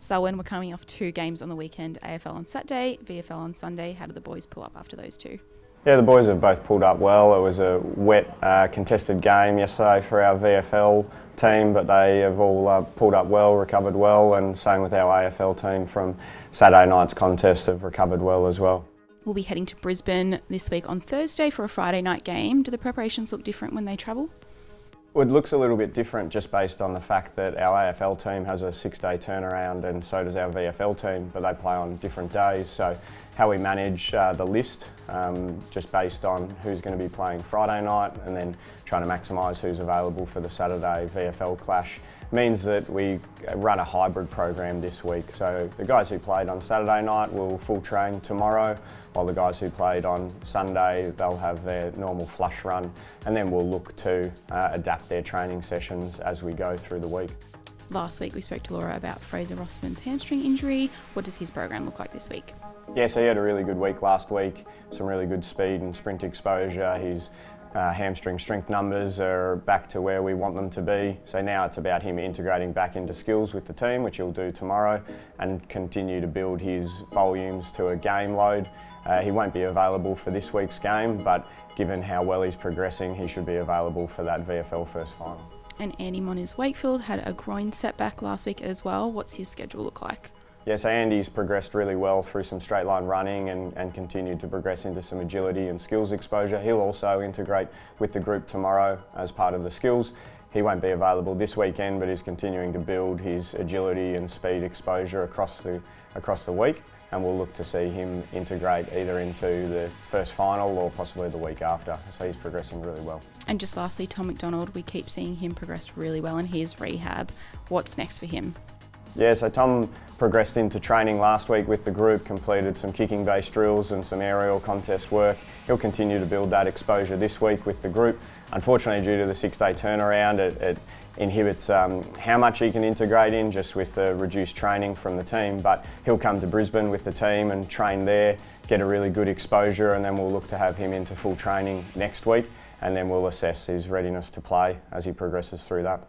Selwyn were coming off 2 games on the weekend, AFL on Saturday, VFL on Sunday. How did the boys pull up after those 2? Yeah, the boys have both pulled up well. It was a wet, contested game yesterday for our VFL team, but they have all pulled up well, recovered well, and same with our AFL team from Saturday night's contest have recovered well as well. We'll be heading to Brisbane this week on Thursday for a Friday night game. Do the preparations look different when they travel? Well, it looks a little bit different just based on the fact that our AFL team has a 6-day turnaround and so does our VFL team, but they play on different days. So how we manage the list, just based on who's going to be playing Friday night and then trying to maximise who's available for the Saturday VFL clash, means that we run a hybrid program this week. So the guys who played on Saturday night will full train tomorrow, while the guys who played on Sunday, they'll have their normal flush run, and then we'll look to adapt their training sessions as we go through the week. Last week we spoke to Laura about Fraser Rossmann's hamstring injury. What does his program look like this week? Yeah, so he had a really good week last week, some really good speed and sprint exposure. His hamstring strength numbers are back to where we want them to be. So now it's about him integrating back into skills with the team, which he'll do tomorrow, and continue to build his volumes to a game load. He won't be available for this week's game, but given how well he's progressing, he should be available for that VFL first final. And Andy Moniz Wakefield had a groin setback last week as well. What's his schedule look like? Yeah, so Andy's progressed really well through some straight line running and continued to progress into some agility and skills exposure. He'll also integrate with the group tomorrow as part of the skills. He won't be available this weekend, but is continuing to build his agility and speed exposure across the week, and we'll look to see him integrate either into the first final or possibly the week after. So he's progressing really well. And just lastly, Tom McDonald, we keep seeing him progress really well in his rehab. What's next for him? Yeah, so Tom progressed into training last week with the group, completed some kicking based drills and some aerial contest work. He'll continue to build that exposure this week with the group. Unfortunately, due to the 6-day turnaround, it inhibits how much he can integrate in just with the reduced training from the team, but he'll come to Brisbane with the team and train there, get a really good exposure, and then we'll look to have him into full training next week, and then we'll assess his readiness to play as he progresses through that.